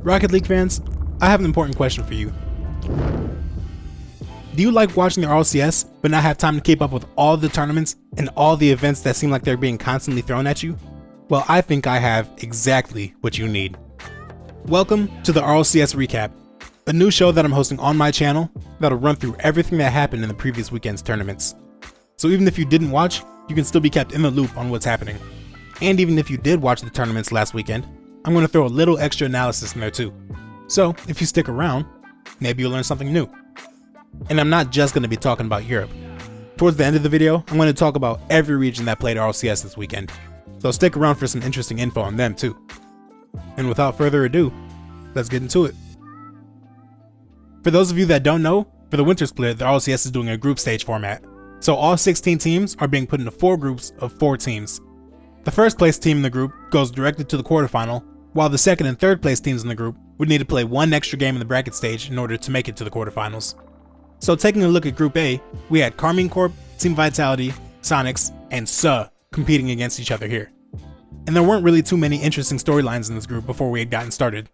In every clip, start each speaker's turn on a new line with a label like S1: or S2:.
S1: Rocket League fans, I have an important question for you. Do you like watching the RLCS but not have time to keep up with all the tournaments and all the events that seem like they're being constantly thrown at you? Well, I think I have exactly what you need. Welcome to the RLCS Recap, a new show that I'm hosting on my channel that'll run through everything that happened in the previous weekend's tournaments. So even if you didn't watch, you can still be kept in the loop on what's happening. And even if you did watch the tournaments last weekend, I'm going to throw a little extra analysis in there too. So if you stick around, maybe you'll learn something new. And I'm not just going to be talking about Europe. Towards the end of the video, I'm going to talk about every region that played RLCS this weekend. So stick around for some interesting info on them too. And without further ado, let's get into it. For those of you that don't know, for the winter split, the RLCS is doing a group stage format. So all 16 teams are being put into 4 groups of 4 teams. The first place team in the group goes directly to the quarterfinal, while the second and third place teams in the group would need to play one extra game in the bracket stage in order to make it to the quarterfinals. So taking a look at Group A, we had Karmine Corp, Team Vitality, Sonics, and SUH competing against each other here. And there weren't really too many interesting storylines in this group before we had gotten started.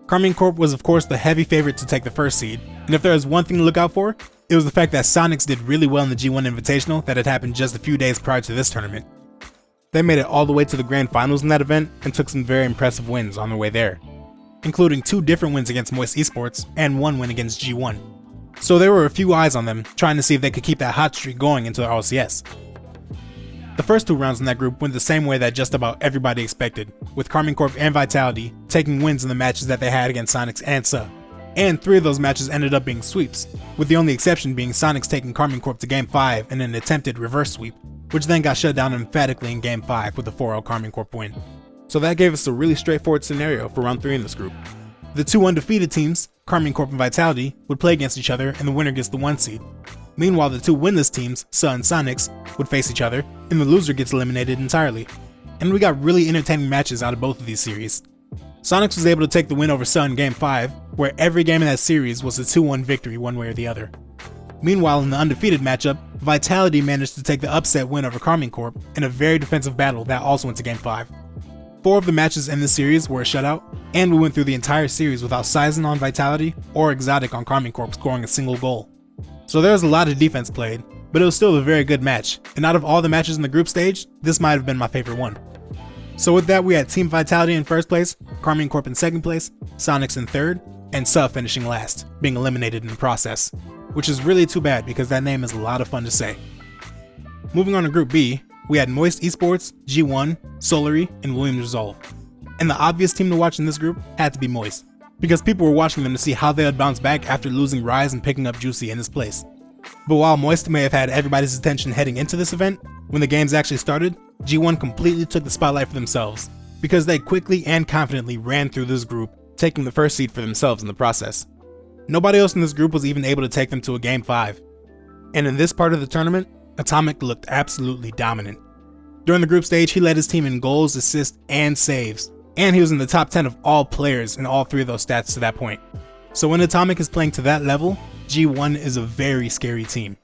S1: Karmine Corp was of course the heavy favorite to take the first seed, and if there was one thing to look out for, it was the fact that Sonics did really well in the G1 Invitational that had happened just a few days prior to this tournament. They made it all the way to the grand finals in that event and took some very impressive wins on their way there, including 2 different wins against Moist Esports and 1 win against G1. So there were a few eyes on them trying to see if they could keep that hot streak going into the RLCS. The first 2 rounds in that group went the same way that just about everybody expected, with Karmine Corp and Vitality taking wins in the matches that they had against Sonics and SUH. And 3 of those matches ended up being sweeps, with the only exception being Sonics taking Karmine Corp to Game 5 in an attempted reverse sweep, which then got shut down emphatically in Game 5 with a 4-0 Karmine Corp win. So that gave us a really straightforward scenario for round 3 in this group. The 2 undefeated teams, Karmine Corp and Vitality, would play against each other and the winner gets the 1 seed. Meanwhile, the 2 winless teams, SUH and Sonics, would face each other and the loser gets eliminated entirely. And we got really entertaining matches out of both of these series. Sonics was able to take the win over SUH in Game 5, where every game in that series was a 2-1 victory one way or the other. Meanwhile, in the undefeated matchup, Vitality managed to take the upset win over Karmine Corp in a very defensive battle that also went to Game 5. 4 of the matches in this series were a shutout, and we went through the entire series without Sizen on Vitality or Exotic on Karmine Corp scoring a single goal. So there was a lot of defense played, but it was still a very good match, and out of all the matches in the group stage, this might have been my favorite one. So with that, we had Team Vitality in first place, Karmine Corp in second place, Sonics in third, and SUH finishing last, being eliminated in the process, which is really too bad because that name is a lot of fun to say. Moving on to Group B, we had Moist Esports, G1, Solary, and Williams Resolve. And the obvious team to watch in this group had to be Moist, because people were watching them to see how they would bounce back after losing Rise and picking up Juicy in his place. But while Moist may have had everybody's attention heading into this event, when the games actually started, G1 completely took the spotlight for themselves, because they quickly and confidently ran through this group, taking the first seed for themselves in the process. Nobody else in this group was even able to take them to a Game 5. And in this part of the tournament, Atomic looked absolutely dominant. During the group stage, he led his team in goals, assists, and saves, and he was in the top 10 of all players in all 3 of those stats to that point. So when Atomic is playing to that level, G1 is a very scary team.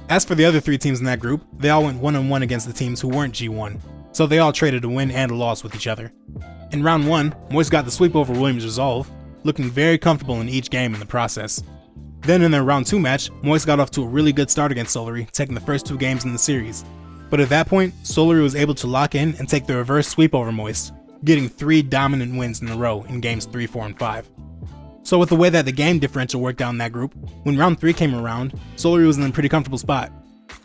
S1: As for the other 3 teams in that group, they all went 1-on-1 against the teams who weren't G1, so they all traded a win and a loss with each other. In round 1, Moist got the sweep over Williams Resolve, looking very comfortable in each game in the process. Then in their round 2 match, Moist got off to a really good start against Solary, taking the first 2 games in the series. But at that point, Solary was able to lock in and take the reverse sweep over Moist, getting 3 dominant wins in a row in games 3, 4, and 5. So with the way that the game differential worked out in that group, when round 3 came around, Solary was in a pretty comfortable spot.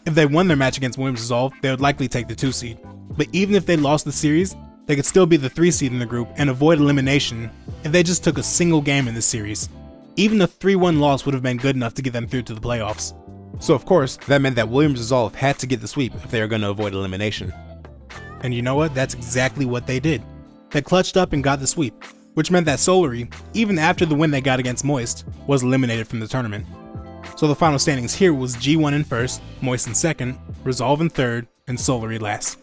S1: If they won their match against Williams Resolve, they would likely take the 2 seed. But even if they lost the series, they could still be the 3 seed in the group and avoid elimination if they just took a single game in this series. Even a 3-1 loss would have been good enough to get them through to the playoffs. So of course, that meant that Williams Resolve had to get the sweep if they were going to avoid elimination. And you know what? That's exactly what they did. They clutched up and got the sweep, which meant that Solary, even after the win they got against Moist, was eliminated from the tournament. So the final standings here was G1 in first, Moist in second, Resolve in third, and Solary last.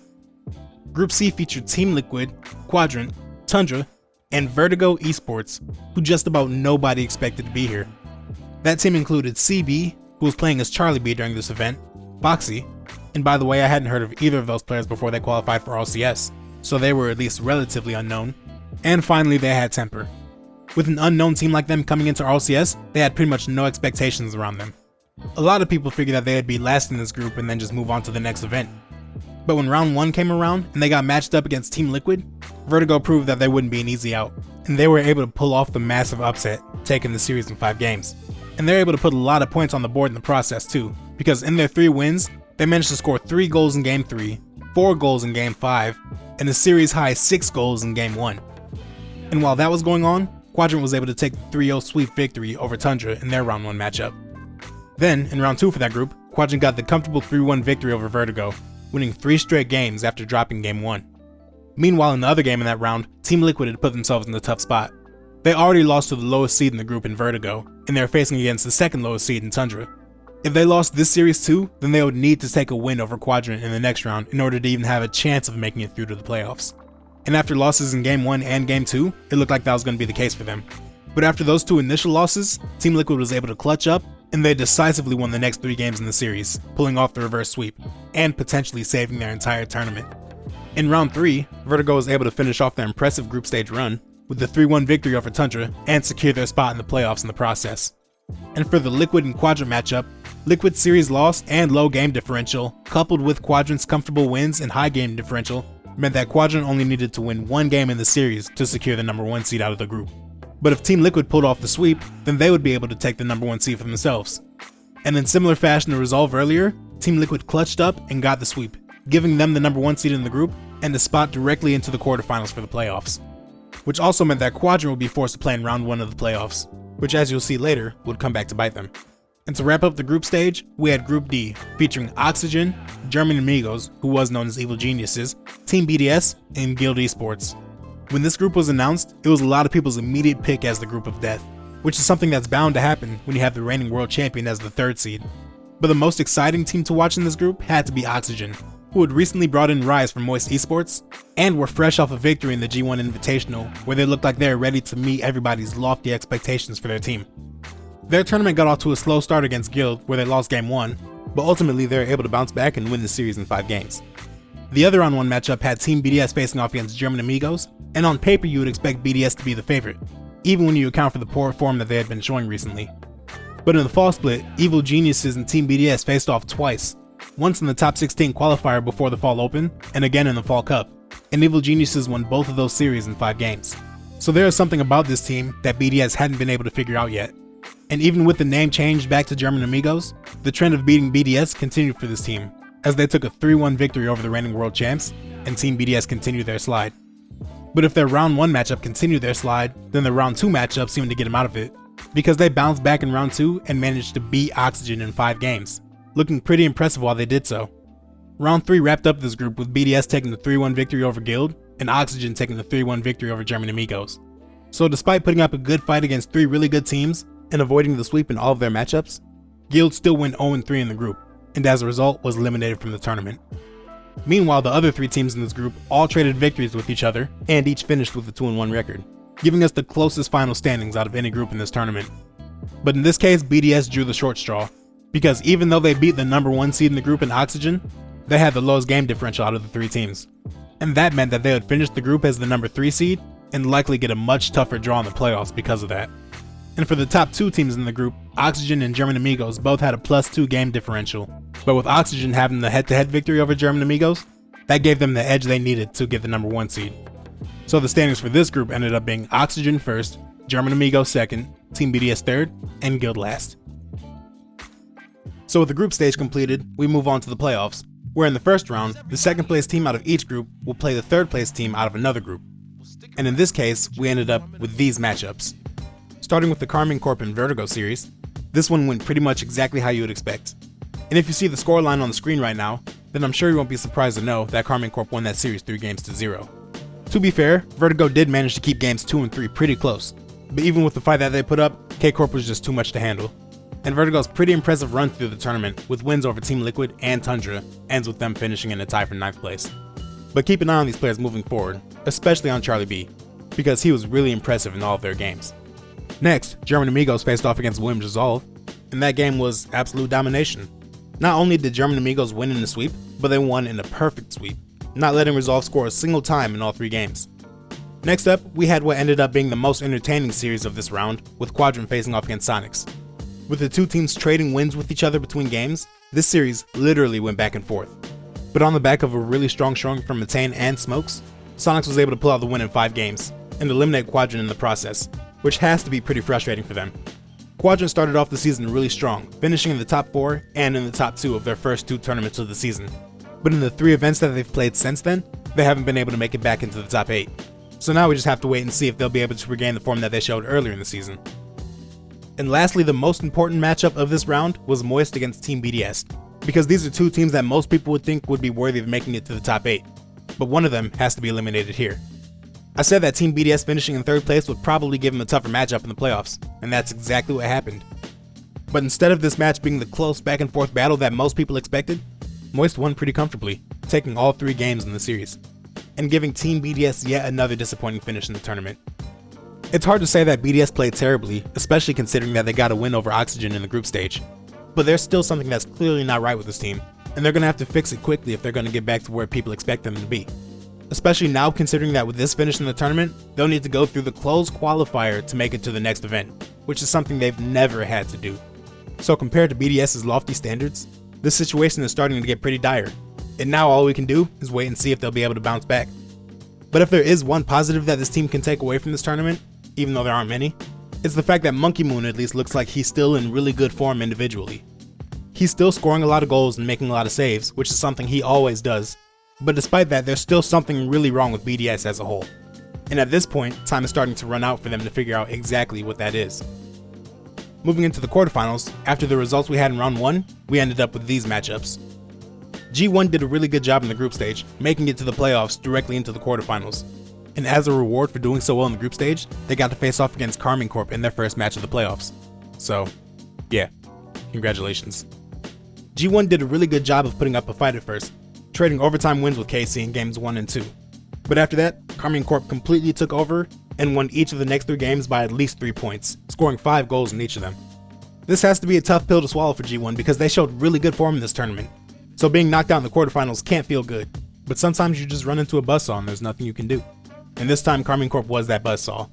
S1: Group C featured Team Liquid, Quadrant, Tundra, and Vertigo Esports, who just about nobody expected to be here. That team included CB, who was playing as Charlie B during this event, Boxy, and by the way, I hadn't heard of either of those players before they qualified for RLCS, so they were at least relatively unknown, and finally they had Temper. With an unknown team like them coming into RLCS, they had pretty much no expectations around them. A lot of people figured that they would be last in this group and then just move on to the next event. But when round 1 came around and they got matched up against Team Liquid, Vertigo proved that they wouldn't be an easy out, and they were able to pull off the massive upset, taking the series in 5 games. And they're able to put a lot of points on the board in the process too, because in their 3 wins, they managed to score 3 goals in Game 3, 4 goals in Game 5, and a series high 6 goals in Game 1. And while that was going on, Quadrant was able to take the 3-0 sweep victory over Tundra in their round 1 matchup. Then, in round 2 for that group, Quadrant got the comfortable 3-1 victory over Vertigo, winning 3 straight games after dropping Game 1. Meanwhile, in the other game in that round, Team Liquid had put themselves in a tough spot. They already lost to the lowest seed in the group in Vertigo, and they're facing against the second lowest seed in Tundra. If they lost this series too, then they would need to take a win over Quadrant in the next round in order to even have a chance of making it through to the playoffs. And after losses in Game 1 and Game 2, it looked like that was going to be the case for them. But after those 2 initial losses, Team Liquid was able to clutch up, and they decisively won the next 3 games in the series, pulling off the reverse sweep, and potentially saving their entire tournament. In round 3, Vertigo was able to finish off their impressive group stage run with the 3-1 victory over Tundra and secure their spot in the playoffs in the process. And for the Liquid and Quadrant matchup, Liquid's series loss and low game differential, coupled with Quadrant's comfortable wins and high game differential, meant that Quadrant only needed to win 1 game in the series to secure the number 1 seed out of the group. But if Team Liquid pulled off the sweep, then they would be able to take the number 1 seed for themselves. And in similar fashion to Resolve earlier, Team Liquid clutched up and got the sweep, giving them the number 1 seed in the group and a spot directly into the quarterfinals for the playoffs. Which also meant that Quadrant would be forced to play in round 1 of the playoffs, which as you'll see later, would come back to bite them. And to wrap up the group stage, we had Group D, featuring Oxygen, German Amigos, who was known as Evil Geniuses, Team BDS, and Guild Esports. When this group was announced, it was a lot of people's immediate pick as the group of death, which is something that's bound to happen when you have the reigning world champion as the 3rd seed. But the most exciting team to watch in this group had to be Oxygen, who had recently brought in Rise from Moist Esports, and were fresh off a victory in the G1 Invitational, where they looked like they were ready to meet everybody's lofty expectations for their team. Their tournament got off to a slow start against Guild, where they lost Game 1, but ultimately they were able to bounce back and win the series in 5 games. The other round 1 matchup had Team BDS facing off against German Amigos, and on paper you would expect BDS to be the favorite, even when you account for the poor form that they had been showing recently. But in the fall split, Evil Geniuses and Team BDS faced off twice, once in the top 16 qualifier before the Fall Open, and again in the Fall Cup, and Evil Geniuses won both of those series in 5 games. So there is something about this team that BDS hadn't been able to figure out yet. And even with the name changed back to German Amigos, the trend of beating BDS continued for this team, as they took a 3-1 victory over the reigning world champs, and Team BDS continued their slide. But if their round 1 matchup continued their slide, then the round 2 matchup seemed to get them out of it, because they bounced back in round 2 and managed to beat Oxygen in 5 games, looking pretty impressive while they did so. Round 3 wrapped up this group with BDS taking the 3-1 victory over Guild, and Oxygen taking the 3-1 victory over German Amigos. So despite putting up a good fight against 3 really good teams, and avoiding the sweep in all of their matchups, Guild still went 0-3 in the group, and as a result was eliminated from the tournament. Meanwhile, the other 3 teams in this group all traded victories with each other, and each finished with a 2-1 record, giving us the closest final standings out of any group in this tournament. But in this case, BDS drew the short straw, because even though they beat the number 1 seed in the group in Oxygen, they had the lowest game differential out of the 3 teams. And that meant that they would finish the group as the number 3 seed, and likely get a much tougher draw in the playoffs because of that. And for the top 2 teams in the group, Oxygen and German Amigos both had a +2 game differential, but with Oxygen having the head-to-head victory over German Amigos, that gave them the edge they needed to get the number 1 seed. So the standings for this group ended up being Oxygen first, German Amigos second, Team BDS third, and Guild last. So with the group stage completed, we move on to the playoffs, where in the first round, the second place team out of each group will play the third place team out of another group. And in this case, we ended up with these matchups. Starting with the Karmine Corp and Vertigo series, this one went pretty much exactly how you would expect. And if you see the scoreline on the screen right now, then I'm sure you won't be surprised to know that Karmine Corp won that series 3-0. To be fair, Vertigo did manage to keep games 2 and 3 pretty close, but even with the fight that they put up, K-Corp was just too much to handle. And Vertigo's pretty impressive run through the tournament, with wins over Team Liquid and Tundra, ends with them finishing in a tie for 9th place. But keep an eye on these players moving forward, especially on Charlie B, because he was really impressive in all of their games. Next, German Amigos faced off against Williams Resolve, and that game was absolute domination. Not only did German Amigos win in the sweep, but they won in a perfect sweep, not letting Resolve score a single time in all 3 games. Next up, we had what ended up being the most entertaining series of this round, with Quadrant facing off against Sonics. With the two teams trading wins with each other between games, this series literally went back and forth. But on the back of a really strong showing from Matane and Smokes, Sonics was able to pull out the win in 5 games, and eliminate Quadrant in the process, which has to be pretty frustrating for them. Quadrant started off the season really strong, finishing in the top 4 and in the top 2 of their first 2 tournaments of the season. But in the 3 events that they've played since then, they haven't been able to make it back into the top 8. So now we just have to wait and see if they'll be able to regain the form that they showed earlier in the season. And lastly, the most important matchup of this round was Moist against Team BDS, because these are 2 teams that most people would think would be worthy of making it to the top 8, but one of them has to be eliminated here. I said that Team BDS finishing in 3rd place would probably give them a tougher matchup in the playoffs, and that's exactly what happened. But instead of this match being the close back and forth battle that most people expected, Moist won pretty comfortably, taking all 3 games in the series, and giving Team BDS yet another disappointing finish in the tournament. It's hard to say that BDS played terribly, especially considering that they got a win over Oxygen in the group stage, but there's still something that's clearly not right with this team, and they're going to have to fix it quickly if they're going to get back to where people expect them to be. Especially now considering that with this finish in the tournament, they'll need to go through the closed qualifier to make it to the next event, which is something they've never had to do. So compared to BDS's lofty standards, this situation is starting to get pretty dire, and now all we can do is wait and see if they'll be able to bounce back. But if there is one positive that this team can take away from this tournament, even though there aren't many, it's the fact that Monkey Moon at least looks like he's still in really good form individually. He's still scoring a lot of goals and making a lot of saves, which is something he always does, but despite that, there's still something really wrong with BDS as a whole. And at this point, time is starting to run out for them to figure out exactly what that is. Moving into the quarterfinals, after the results we had in round 1, we ended up with these matchups. G1 did a really good job in the group stage, making it to the playoffs directly into the quarterfinals. And as a reward for doing so well in the group stage, they got to face off against Karming Corp in their first match of the playoffs. So, yeah, congratulations. G1 did a really good job of putting up a fight at first, trading overtime wins with KC in games 1 and 2. But after that, Karming Corp completely took over and won each of the next 3 games by at least 3 points, scoring 5 goals in each of them. This has to be a tough pill to swallow for G1 because they showed really good form in this tournament, so being knocked out in the quarterfinals can't feel good, but sometimes you just run into a buzzsaw and there's nothing you can do. And this time Karming Corp was that buzzsaw.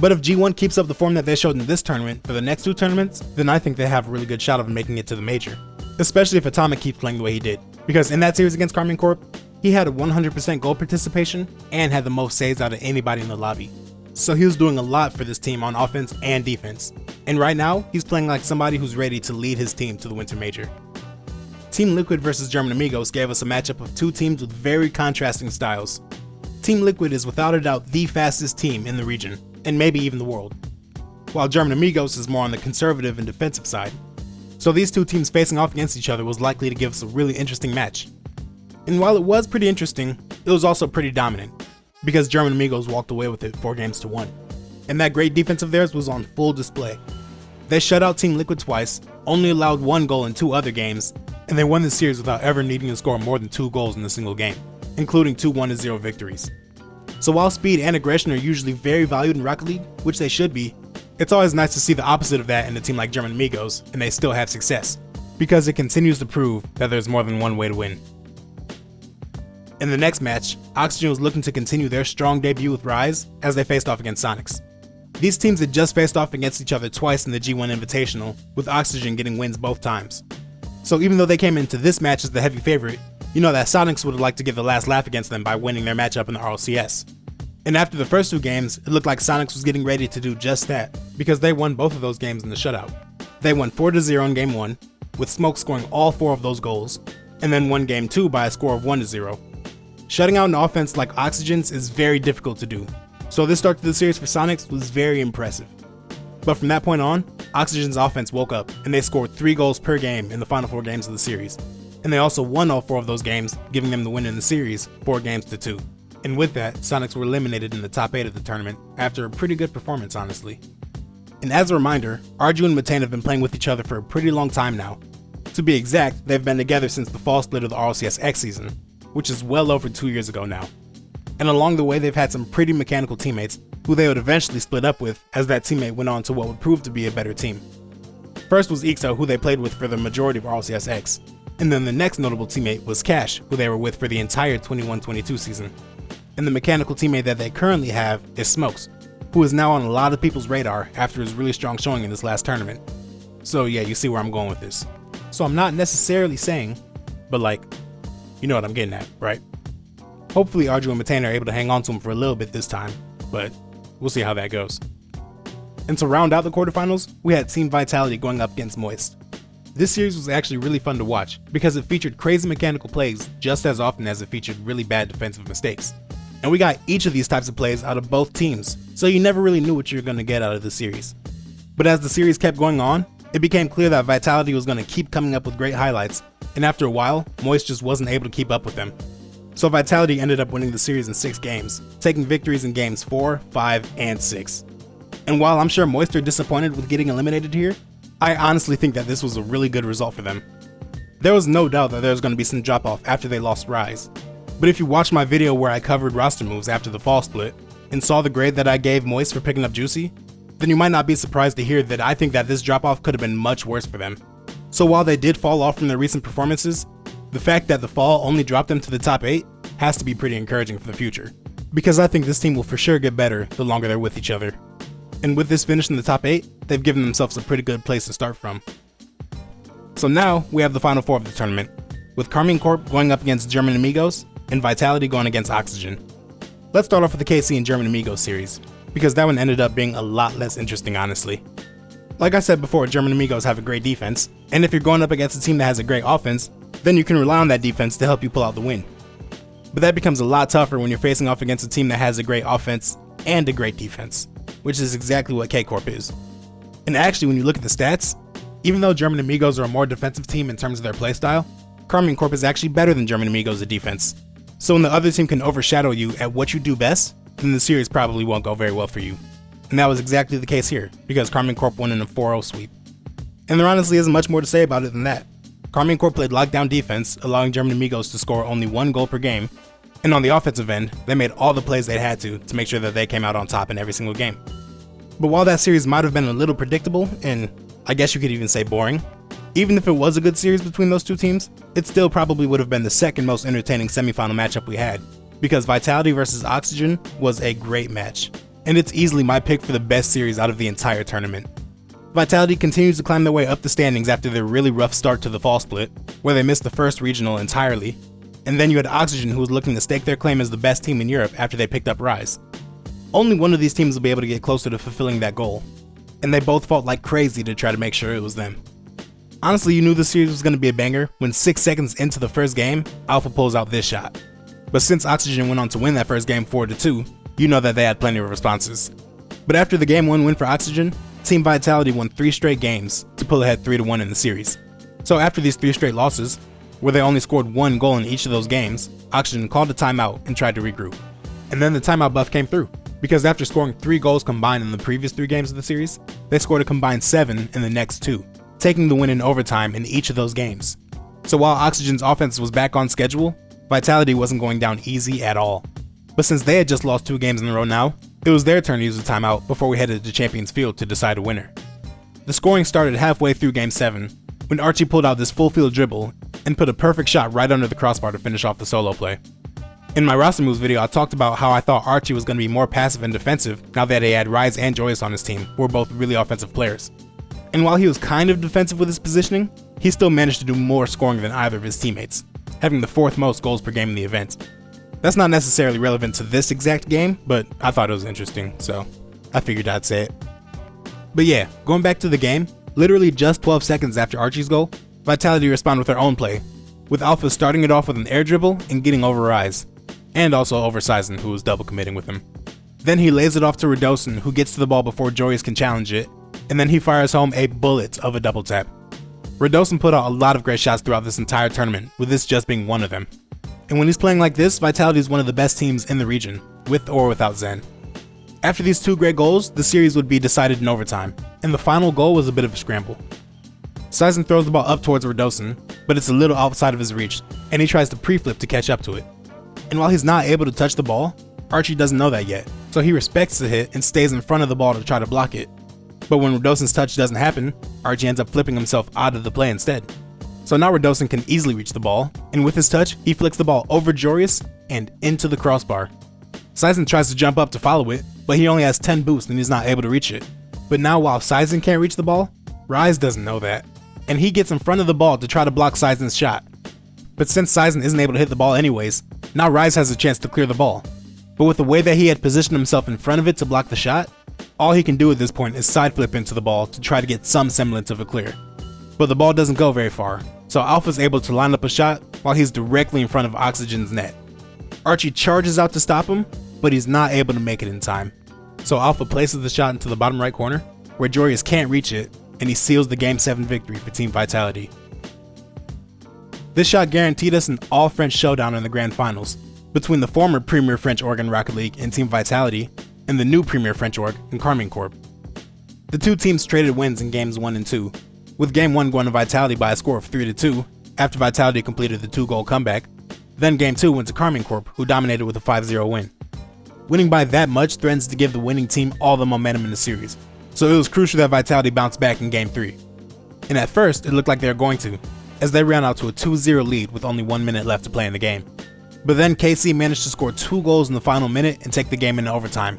S1: But if G1 keeps up the form that they showed in this tournament for the next 2 tournaments, then I think they have a really good shot of making it to the major. Especially if Atomic keeps playing the way he did, because in that series against Karming Corp, he had a 100% goal participation and had the most saves out of anybody in the lobby. So he was doing a lot for this team on offense and defense, and right now he's playing like somebody who's ready to lead his team to the Winter Major. Team Liquid versus German Amigos gave us a matchup of 2 teams with very contrasting styles. Team Liquid is without a doubt the fastest team in the region, and maybe even the world, while German Amigos is more on the conservative and defensive side. So these 2 teams facing off against each other was likely to give us a really interesting match. And while it was pretty interesting, it was also pretty dominant, because German Amigos walked away with it 4-1. And that great defense of theirs was on full display. They shut out Team Liquid twice, only allowed 1 goal in 2 other games, and they won the series without ever needing to score more than 2 goals in a single game, including 2 1-0 victories. So while speed and aggression are usually very valued in Rocket League, which they should be, it's always nice to see the opposite of that in a team like German Amigos, and they still have success, because it continues to prove that there's more than one way to win. In the next match, Oxygen was looking to continue their strong debut with Rise as they faced off against Sonics. These teams had just faced off against each other twice in the G1 Invitational, with Oxygen getting wins both times. So even though they came into this match as the heavy favorite, you know that Sonics would have liked to give the last laugh against them by winning their matchup in the RLCS. And after the first 2 games, it looked like Sonics was getting ready to do just that, because they won both of those games in the shutout. They won 4-0 in game 1, with Smoke scoring all 4 of those goals, and then won game 2 by a score of 1-0. Shutting out an offense like Oxygen's is very difficult to do, so this start to the series for Sonics was very impressive. But from that point on, Oxygen's offense woke up, and they scored 3 goals per game in the final 4 games of the series. And they also won all 4 of those games, giving them the win in the series, 4-2. And with that, Sonics were eliminated in the top 8 of the tournament, after a pretty good performance honestly. And as a reminder, Arju and Matane have been playing with each other for a pretty long time now. To be exact, they've been together since the fall split of the RLCS X season, which is well over 2 years ago now. And along the way they've had some pretty mechanical teammates, who they would eventually split up with as that teammate went on to what would prove to be a better team. First was Ixo, who they played with for the majority of RLCS X, and then the next notable teammate was Cash, who they were with for the entire 21-22 season. and the mechanical teammate that they currently have is Smokes, who is now on a lot of people's radar after his really strong showing in this last tournament. So yeah, you see where I'm going with this. So I'm not necessarily saying, but like, you know what I'm getting at, right? Hopefully Arju and Matane are able to hang on to him for a little bit this time, but we'll see how that goes. And to round out the quarterfinals, we had Team Vitality going up against Moist. This series was actually really fun to watch because it featured crazy mechanical plays just as often as it featured really bad defensive mistakes. And we got each of these types of plays out of both teams, so you never really knew what you were going to get out of the series. But as the series kept going on, it became clear that Vitality was going to keep coming up with great highlights, and after a while, Moist just wasn't able to keep up with them. So Vitality ended up winning the series in 6 games, taking victories in games 4, 5, and 6. And while I'm sure Moist are disappointed with getting eliminated here, I honestly think that this was a really good result for them. There was no doubt that there was going to be some drop off after they lost Rise. But if you watched my video where I covered roster moves after the fall split, and saw the grade that I gave Moist for picking up Juicy, then you might not be surprised to hear that I think that this drop off could have been much worse for them. So while they did fall off from their recent performances, the fact that the fall only dropped them to the top 8 has to be pretty encouraging for the future, because I think this team will for sure get better the longer they're with each other. And with this finish in the top 8, they've given themselves a pretty good place to start from. So now we have the final 4 of the tournament, with Karmine Corp going up against German Amigos and Vitality going against Oxygen. Let's start off with the KC and German Amigos series, because that one ended up being a lot less interesting, honestly. Like I said before, German Amigos have a great defense, and if you're going up against a team that has a great offense, then you can rely on that defense to help you pull out the win. But that becomes a lot tougher when you're facing off against a team that has a great offense and a great defense, which is exactly what K-Corp is. And actually, when you look at the stats, even though German Amigos are a more defensive team in terms of their playstyle, Karmine Corp is actually better than German Amigos at defense. So when the other team can overshadow you at what you do best, then the series probably won't go very well for you. And that was exactly the case here, because Karmine Corp won in a 4-0 sweep. And there honestly isn't much more to say about it than that. Karmine Corp played lockdown defense, allowing German Amigos to score only 1 goal per game, and on the offensive end, they made all the plays they had to make sure that they came out on top in every single game. But while that series might have been a little predictable, and I guess you could even say boring, even if it was a good series between those two teams, it still probably would have been the second most entertaining semifinal matchup we had, because Vitality versus Oxygen was a great match, and it's easily my pick for the best series out of the entire tournament. Vitality continues to climb their way up the standings after their really rough start to the fall split, where they missed the first regional entirely, and then you had Oxygen, who was looking to stake their claim as the best team in Europe after they picked up Rise. Only one of these teams will be able to get closer to fulfilling that goal, and they both fought like crazy to try to make sure it was them. Honestly, you knew the series was going to be a banger when 6 seconds into the first game, Alpha pulls out this shot. But since Oxygen went on to win that first game 4-2, you know that they had plenty of responses. But after the game 1 win for Oxygen, Team Vitality won 3 straight games to pull ahead 3-1 in the series. So after these 3 straight losses, where they only scored 1 goal in each of those games, Oxygen called a timeout and tried to regroup. And then the timeout buff came through, because after scoring 3 goals combined in the previous 3 games of the series, they scored a combined 7 in the next 2, taking the win in overtime in each of those games. So while Oxygen's offense was back on schedule, Vitality wasn't going down easy at all. But since they had just lost 2 games in a row now, it was their turn to use the timeout before we headed to Champions Field to decide a winner. The scoring started halfway through Game 7, when Archie pulled out this full field dribble and put a perfect shot right under the crossbar to finish off the solo play. In my roster moves video, I talked about how I thought Archie was going to be more passive and defensive now that he had Rise and Joyous on his team, who were both really offensive players. And while he was kind of defensive with his positioning, he still managed to do more scoring than either of his teammates, having the 4th most goals per game in the event. That's not necessarily relevant to this exact game, but I thought it was interesting, so I figured I'd say it. But yeah, going back to the game, literally just 12 seconds after Archie's goal, Vitality responded with their own play, with Alpha starting it off with an air dribble and getting over Rise, and also over Sizen, who was double committing with him. Then he lays it off to Radosin, who gets to the ball before Joyous can challenge it, and then he fires home a bullet of a double tap. Radosin put out a lot of great shots throughout this entire tournament, with this just being one of them. And when he's playing like this, Vitality is one of the best teams in the region, with or without Zen. After these 2 great goals, the series would be decided in overtime, and the final goal was a bit of a scramble. Sizen throws the ball up towards Radosin, but it's a little outside of his reach, and he tries to pre-flip to catch up to it. And while he's not able to touch the ball, Archie doesn't know that yet, so he respects the hit and stays in front of the ball to try to block it. But when Radosin's touch doesn't happen, Archie ends up flipping himself out of the play instead. So now Radosin can easily reach the ball, and with his touch, he flicks the ball over Joyous and into the crossbar. Sizen tries to jump up to follow it, but he only has 10 boost and he's not able to reach it. But now while Sizen can't reach the ball, Rise doesn't know that, and he gets in front of the ball to try to block Sizen's shot. But since Sizen isn't able to hit the ball anyways, now Rise has a chance to clear the ball. But with the way that he had positioned himself in front of it to block the shot, all he can do at this point is side flip into the ball to try to get some semblance of a clear. But the ball doesn't go very far, so Alpha's able to line up a shot while he's directly in front of Oxygen's net. Archie charges out to stop him, but he's not able to make it in time. So Alpha places the shot into the bottom right corner, where Joreuz can't reach it, and he seals the Game 7 victory for Team Vitality. This shot guaranteed us an all-French showdown in the Grand Finals, between the former Premier French org in Rocket League and Team Vitality, and the new Premier French org in Karmine Corp. The two teams traded wins in Games 1 and 2, with Game 1 going to Vitality by a score of 3-2, after Vitality completed the 2-goal comeback. Then Game 2 went to Karmine Corp, who dominated with a 5-0 win. Winning by that much threatens to give the winning team all the momentum in the series, so it was crucial that Vitality bounced back in Game 3. And at first, it looked like they were going to, as they ran out to a 2-0 lead with only 1 minute left to play in the game. But then KC managed to score 2 goals in the final minute and take the game into overtime,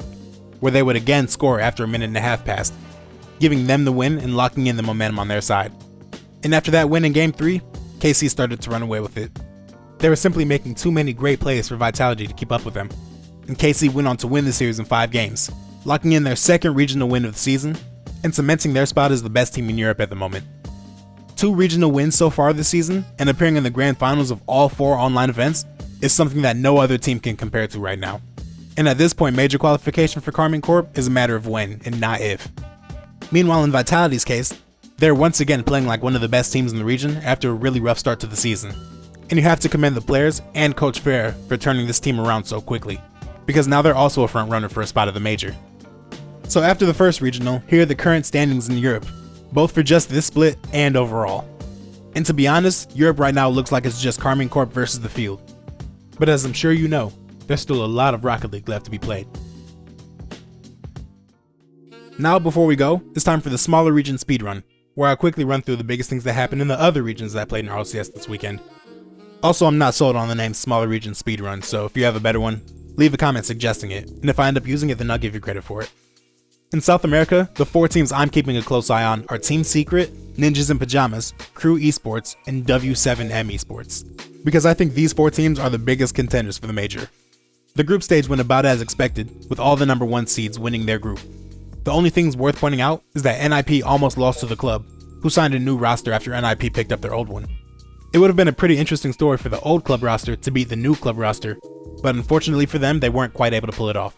S1: where they would again score after a minute and a half passed, giving them the win and locking in the momentum on their side. And after that win in Game 3, KC started to run away with it. They were simply making too many great plays for Vitality to keep up with them, and KC went on to win the series in 5 games, locking in their second regional win of the season, and cementing their spot as the best team in Europe at the moment. 2 regional wins so far this season, and appearing in the grand finals of all 4 online events, is something that no other team can compare to right now. And at this point, major qualification for Karmine Corp is a matter of when, and not if. Meanwhile, in Vitality's case, they're once again playing like one of the best teams in the region after a really rough start to the season. And you have to commend the players and Coach Fair for turning this team around so quickly, because now they're also a front runner for a spot at the major. So after the first regional, here are the current standings in Europe, both for just this split and overall. And to be honest, Europe right now looks like it's just Karmine Corp versus the field. But as I'm sure you know, there's still a lot of Rocket League left to be played. Now before we go, it's time for the smaller region speedrun, where I'll quickly run through the biggest things that happened in the other regions that played in RLCS this weekend. Also, I'm not sold on the name smaller region speedrun, so if you have a better one, leave a comment suggesting it, and if I end up using it, then I'll give you credit for it. In South America, the 4 teams I'm keeping a close eye on are Team Secret, Ninjas in Pajamas, Crew Esports, and W7M Esports, because I think these 4 teams are the biggest contenders for the major. The group stage went about as expected, with all the number 1 seeds winning their group. The only things worth pointing out is that NIP almost lost to the club, who signed a new roster after NIP picked up their old one. It would have been a pretty interesting story for the old club roster to beat the new club roster, but unfortunately for them, they weren't quite able to pull it off.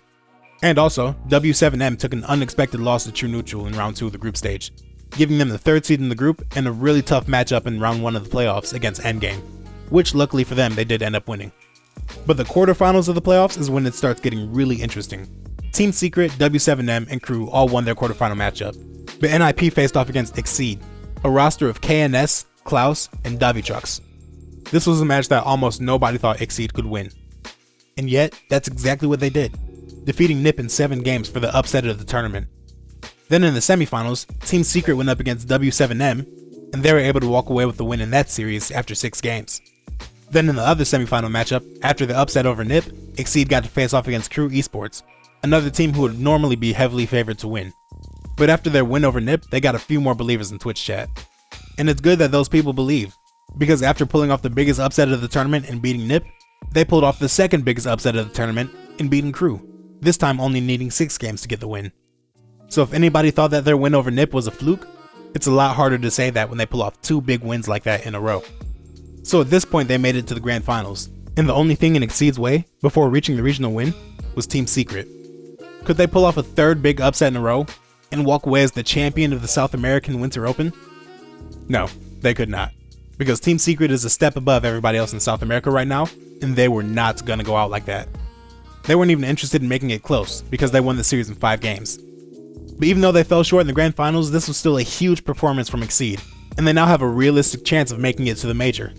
S1: And also, W7M took an unexpected loss to True Neutral in round 2 of the group stage, giving them the 3rd seed in the group and a really tough matchup in round 1 of the playoffs against Endgame, which luckily for them they did end up winning. But the quarterfinals of the playoffs is when it starts getting really interesting. Team Secret, W7M, and Crew all won their quarterfinal matchup, but NIP faced off against Exceed, a roster of KNS, Klaus, and Davitrux. This was a match that almost nobody thought Exceed could win. And yet, that's exactly what they did, defeating NIP in 7 games for the upset of the tournament. Then in the semifinals, Team Secret went up against W7M, and they were able to walk away with the win in that series after 6 games. Then in the other semifinal matchup, after the upset over NIP, Exceed got to face off against Crew Esports, another team who would normally be heavily favored to win. But after their win over NIP, they got a few more believers in Twitch chat. And it's good that those people believe, because after pulling off the biggest upset of the tournament and beating NIP, they pulled off the second biggest upset of the tournament in beating Crew, this time only needing 6 games to get the win. So if anybody thought that their win over NIP was a fluke, it's a lot harder to say that when they pull off 2 big wins like that in a row. So at this point they made it to the grand finals, and the only thing in Exceed's way, before reaching the regional win, was Team Secret. Could they pull off a 3rd big upset in a row, and walk away as the champion of the South American Winter Open? No, they could not, because Team Secret is a step above everybody else in South America right now, and they were not gonna go out like that. They weren't even interested in making it close, because they won the series in 5 games. But even though they fell short in the grand finals, this was still a huge performance from Exceed, and they now have a realistic chance of making it to the major.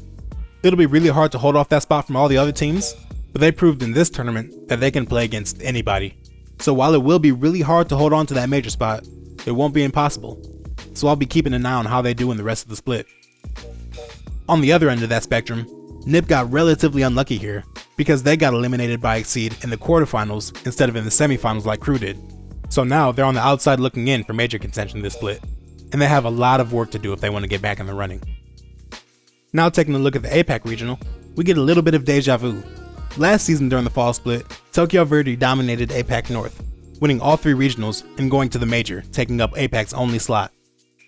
S1: It'll be really hard to hold off that spot from all the other teams, but they proved in this tournament that they can play against anybody. So while it will be really hard to hold on to that major spot, it won't be impossible. So I'll be keeping an eye on how they do in the rest of the split. On the other end of that spectrum, NIP got relatively unlucky here, because they got eliminated by Exceed in the quarterfinals instead of in the semifinals like Crew did. So now they're on the outside looking in for major contention this split, and they have a lot of work to do if they want to get back in the running. Now taking a look at the APAC regional, we get a little bit of deja vu. Last season during the fall split, Tokyo Verde dominated APAC North, winning all 3 regionals and going to the major, taking up APAC's only slot.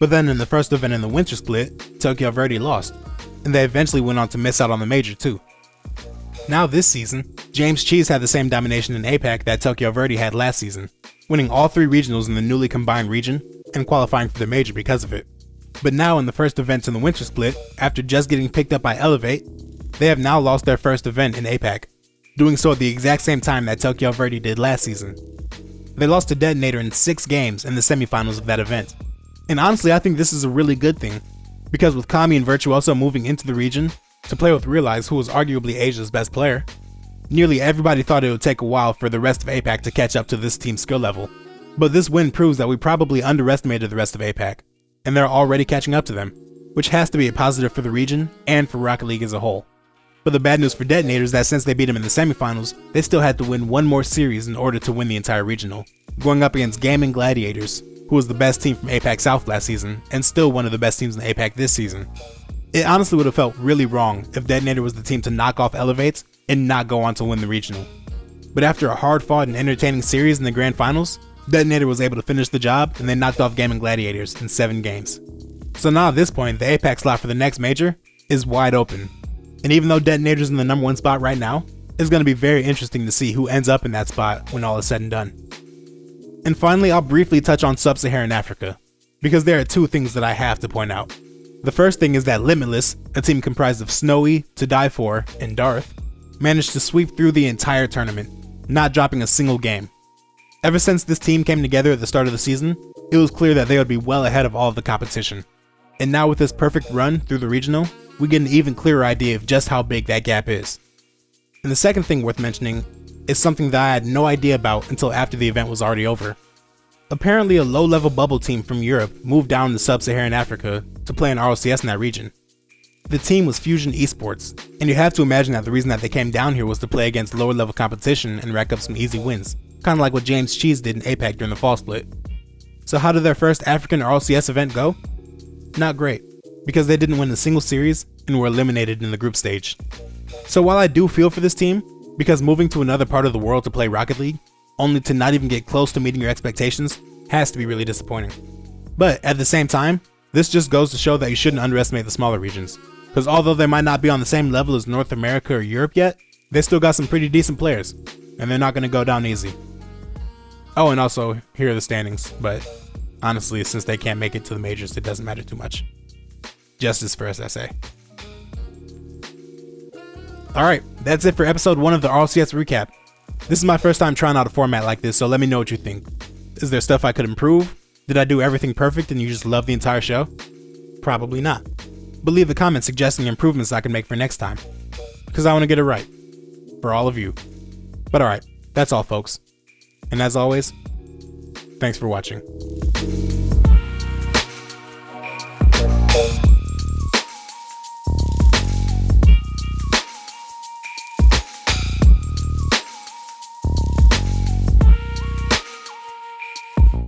S1: But then in the first event in the winter split, Tokyo Verde lost, and they eventually went on to miss out on the major too. Now this season, James Cheese had the same domination in APAC that Tokyo Verde had last season, winning all 3 regionals in the newly combined region and qualifying for the major because of it. But now in the first events in the winter split, after just getting picked up by Elevate, they have now lost their first event in APAC, doing so at the exact same time that Tokyo Verde did last season. They lost to Detonator in 6 games in the semifinals of that event. And honestly, I think this is a really good thing, because with Kami and Virtuoso moving into the region to play with Realize, who was arguably Asia's best player, nearly everybody thought it would take a while for the rest of APAC to catch up to this team's skill level. But this win proves that we probably underestimated the rest of APAC, and they're already catching up to them, which has to be a positive for the region and for Rocket League as a whole. But the bad news for Detonator is that since they beat them in the semifinals, they still had to win one more series in order to win the entire regional, going up against Gaming Gladiators, who was the best team from APAC South last season, and still one of the best teams in APAC this season. It honestly would have felt really wrong if Detonator was the team to knock off Elevates and not go on to win the regional. But after a hard-fought and entertaining series in the grand finals, Detonator was able to finish the job and they knocked off Gaming Gladiators in 7 games. So now at this point, the APAC slot for the next major is wide open. And even though Detonator's in the number 1 spot right now, it's going to be very interesting to see who ends up in that spot when all is said and done. And finally, I'll briefly touch on Sub-Saharan Africa, because there are 2 things that I have to point out. The first thing is that Limitless, a team comprised of Snowy, To Die For, and Darth, managed to sweep through the entire tournament, not dropping a single game. Ever since this team came together at the start of the season, it was clear that they would be well ahead of all of the competition. And now with this perfect run through the regional, we get an even clearer idea of just how big that gap is. And the second thing worth mentioning is something that I had no idea about until after the event was already over. Apparently a low-level bubble team from Europe moved down to Sub-Saharan Africa to play in RLCS in that region. The team was Fusion Esports, and you have to imagine that the reason that they came down here was to play against lower-level competition and rack up some easy wins, kind of like what James Cheese did in APAC during the fall split. So how did their first African RLCS event go? Not great, because they didn't win a single series and were eliminated in the group stage. So while I do feel for this team, because moving to another part of the world to play Rocket League, only to not even get close to meeting your expectations, has to be really disappointing. But at the same time, this just goes to show that you shouldn't underestimate the smaller regions, because although they might not be on the same level as North America or Europe yet, they still got some pretty decent players, and they're not going to go down easy. Oh, and also, here are the standings, but honestly, since they can't make it to the majors, it doesn't matter too much. Justice for SSA. Alright, that's it for episode 1 of the RLCS recap. This is my first time trying out a format like this, so let me know what you think. Is there stuff I could improve? Did I do everything perfect and you just love the entire show? Probably not. But leave a comment suggesting improvements I can make for next time, because I want to get it right. For all of you. But alright, that's all folks. And as always, thanks for watching.